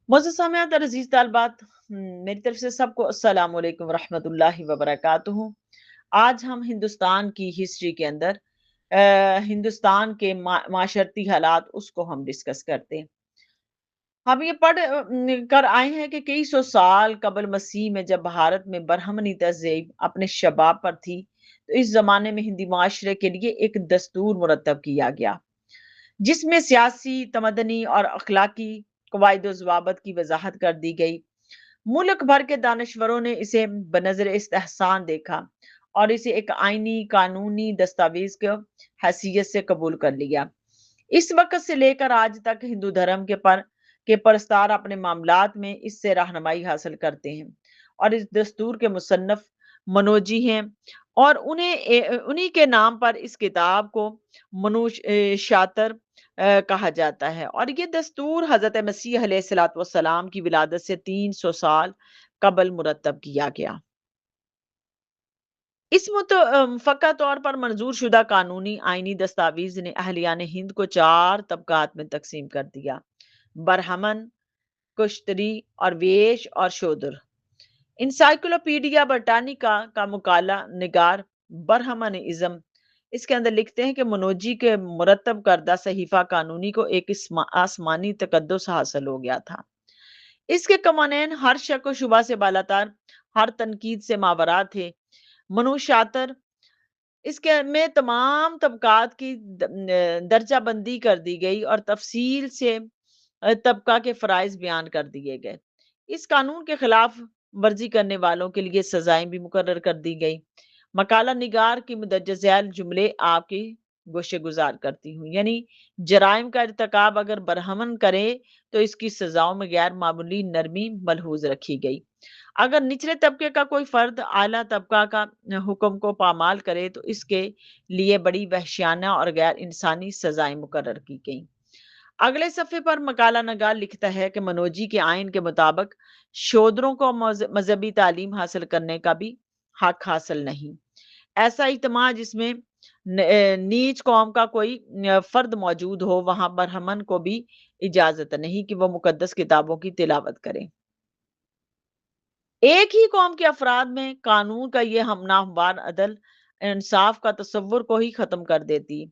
معزز سامعین اور عزیز طالبات، میری طرف سے سب کو السلام علیکم ورحمۃ اللہ وبرکاتہ۔ آج ہم ہندوستان کی ہسٹری کے اندر ہندوستان کے معاشرتی حالات اس کو ہم ڈسکس کرتے ہیں۔ ہم یہ پڑھ کر آئے ہیں کہ کئی سو سال قبل مسیح میں جب بھارت میں برہمنی تہذیب اپنے شباب پر تھی تو اس زمانے میں ہندی معاشرے کے لیے ایک دستور مرتب کیا گیا جس میں سیاسی، تمدنی اور اخلاقی قواعد و ضوابط کی وضاحت کر دی گئی۔ ملک بھر کے دانشوروں نے اسے بنظر استحسان دیکھا اور اسے ایک آئینی قانونی دستاویز کی حیثیت سے قبول کر لیا۔ اس وقت سے لے کر آج تک ہندو دھرم کے پرستار اپنے معاملات میں اس سے رہنمائی حاصل کرتے ہیں اور اس دستور کے مصنف منوجی ہیں، اور انہی کے نام پر اس کتاب کو منوش شاتر کہا جاتا ہے۔ اور یہ دستور حضرت مسیح علیہ الصلوۃ والسلام کی ولادت سے 300 سال قبل مرتب کیا گیا۔ اس متفقہ طور پر منظور شدہ قانونی آئینی دستاویز نے اہلیان ہند کو 4 طبقات میں تقسیم کر دیا: برہمن، کشتری اور ویش اور شودر۔ انسائکلوپیڈیا برٹانیکا کا مقالہ نگار برہمن ازم اس کے اندر لکھتے ہیں کہ منوجی کے مرتب کردہ صحیفہ قانونی کو ایک آسمانی تقدس حاصل ہو گیا تھا۔ اس کے قوانین ہر شک و شبہ سے بالاتر، ہر تنقید سے ماورا تھے۔ منوشاتر اس کے میں تمام طبقات کی درجہ بندی کر دی گئی اور تفصیل سے طبقہ کے فرائض بیان کر دیے گئے۔ اس قانون کے خلاف ورزی کرنے والوں کے لیے سزائیں بھی مقرر کر دی گئی۔ مقالہ نگار کی مندرجہ ذیل جملے آپ کی گوشے گزار کرتی ہوں، یعنی جرائم کا ارتکاب اگر برہمن کرے تو اس کی سزاؤں میں غیر معمولی نرمی ملحوظ رکھی گئی۔ اگر نچلے طبقے کا کوئی فرد اعلیٰ طبقہ کا حکم کو پامال کرے تو اس کے لیے بڑی وحشیانہ اور غیر انسانی سزائیں مقرر کی گئیں۔ اگلے صفحے پر مقالہ نگار لکھتا ہے کہ منوجی کے آئین کے مطابق شودروں کو مذہبی تعلیم حاصل کرنے کا بھی حق حاصل نہیں۔ ایسا اجتماع جس میں نیچ قوم کا کوئی فرد موجود ہو، وہاں برہمن کو بھی اجازت نہیں کہ وہ مقدس کتابوں کی تلاوت کریں۔ ایک ہی قوم کے افراد میں قانون کا یہ ہمناہوار عدل انصاف کا تصور کو ہی ختم کر دیتی۔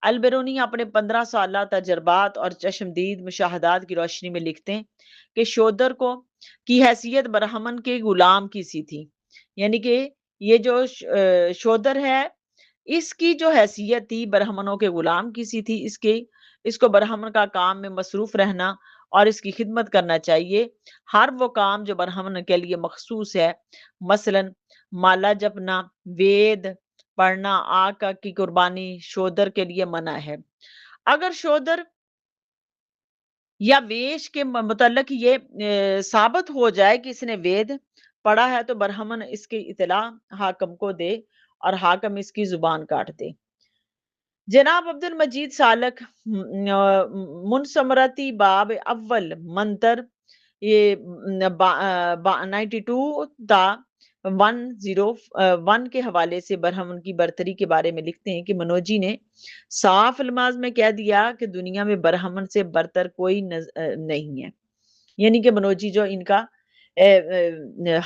البرونی اپنے 15 سالہ تجربات اور چشمدید مشاہدات کی روشنی میں لکھتے ہیں کہ شودر کی حیثیت برہمن کے غلام کی سی تھی، یعنی کہ یہ جو شودر ہے اس کی جو حیثیت تھی برہمنوں کے غلام کی سی تھی۔ اس کو برہمن کا کام میں مصروف رہنا اور اس کی خدمت کرنا چاہیے۔ ہر وہ کام جو برہمن کے لیے مخصوص ہے، مثلا مالا جپنا، وید پڑھنا، آگ کی قربانی، شودر کے لیے منع ہے۔ اگر شودر یا ویش کے متعلق یہ ثابت ہو جائے کہ اس نے وید پڑھا ہے تو برہمن اس کی اطلاع حاکم کو دے اور حاکم اس کی زبان کاٹ دے۔ جناب عبد المجید سالک منسمرتی باب اول منتر یہ 92 تا 101 کے حوالے سے برہمن کی برتری کے بارے میں لکھتے ہیں کہ منوجی نے صاف الفاظ میں کہہ دیا کہ دنیا میں برہمن سے برتر کوئی نہیں ہے، یعنی کہ منوجی جو ان کا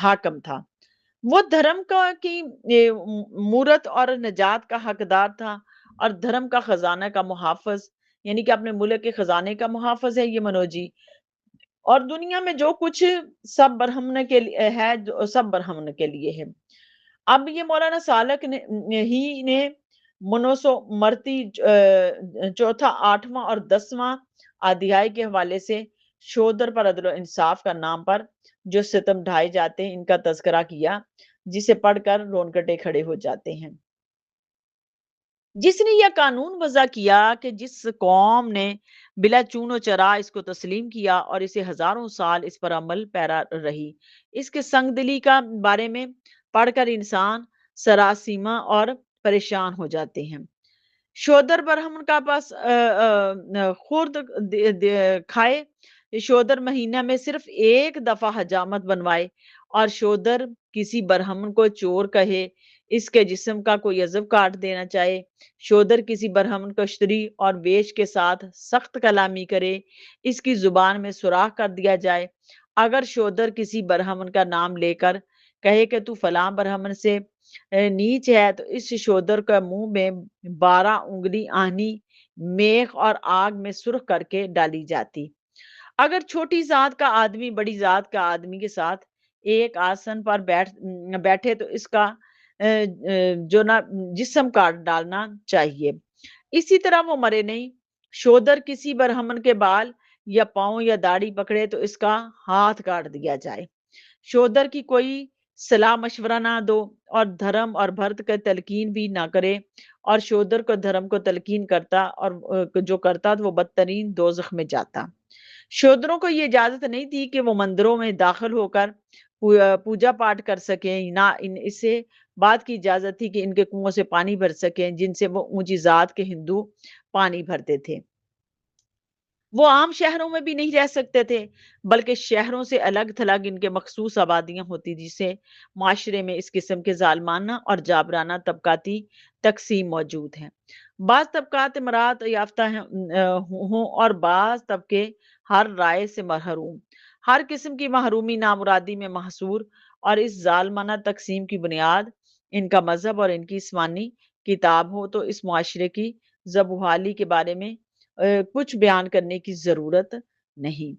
حاکم تھا، وہ دھرم کی مورت اور نجات کا حقدار تھا اور دھرم کا خزانہ کا محافظ، یعنی کہ اپنے ملک کے خزانے کا محافظ ہے یہ منوجی، اور دنیا میں جو کچھ سب برہمن کے لیے ہے، سب برہمن کے لیے ہے۔ اب یہ مولانا سالک نے منوسو مرتی چوتھا، 8واں اور 10واں ادھیائے کے حوالے سے شودر پر عدل و انصاف کا نام پر جو ستم ڈھائے جاتے ہیں ان کا تذکرہ کیا، جسے پڑھ کر رونگٹے کھڑے ہو جاتے ہیں۔ جس نے یہ قانون وضع کیا کہ جس قوم نے بلا چون و چرا اس کو تسلیم کیا اور اسے ہزاروں سال اس پر عمل پیرا رہی، اس کے سنگ دلی کا بارے میں پڑھ کر انسان سراسیمہ اور پریشان ہو جاتے ہیں۔ شودر برہمن کا پاس خورد کھائے، شودر مہینہ میں صرف ایک دفعہ حجامت بنوائے اور شودر کسی برہمن کو چور کہے اس کے جسم کا کوئی عضو کاٹ دینا چاہے، شودر کسی برہمن کشتری اور ویش کے ساتھ سخت کلامی کرے، اس کی زبان میں سوراخ کر دیا جائے، اگر شودر کسی برہمن کا نام لے کر کہے کہ تو فلاں برہمن سے نیچ ہے، تو اس شودر کا منہ میں 12 انگلی آہنی میخ اور آگ میں سرخ کر کے ڈالی جاتی۔ اگر چھوٹی ذات کا آدمی بڑی ذات کا آدمی کے ساتھ ایک آسن پر بیٹھے تو اس کا جو نا جسم کاٹ ڈالنا چاہیے، اسی طرح وہ مرے نہیں۔ شودر کسی برہمن کے بال یا پاؤں یا داڑھی پکڑے تو اس کا ہاتھ کاٹ دیا جائے۔ شودر کی کوئی صلاح مشورہ نہ دو اور دھرم اور بھرت کا تلقین بھی نہ کرے، اور شودر کو دھرم کو تلقین کرتا اور جو کرتا تو وہ بدترین دوزخ میں جاتا۔ شودروں کو یہ اجازت نہیں تھی کہ وہ مندروں میں داخل ہو کر پوجا پاٹ کر سکیں، نہ اسے بات کی اجازت تھی کہ ان کے کنووں سے پانی بھر سکیں جن سے وہ اونچی ذات کے ہندو پانی بھرتے تھے۔ وہ عام شہروں میں بھی نہیں رہ سکتے تھے، بلکہ شہروں سے الگ تھلگ ان کے مخصوص آبادیاں ہوتی، جسے معاشرے میں اس قسم کے ظالمانہ اور جابرانہ طبقاتی تقسیم موجود ہیں۔ بعض طبقات مراد یافتہ ہوں اور بعض طبقے ہر رائے سے محروم، ہر قسم کی محرومی نامرادی میں محصور، اور اس ظالمانہ تقسیم کی بنیاد ان کا مذہب اور ان کی آسمانی کتاب ہو تو اس معاشرے کی زبحالی کے بارے میں کچھ بیان کرنے کی ضرورت نہیں۔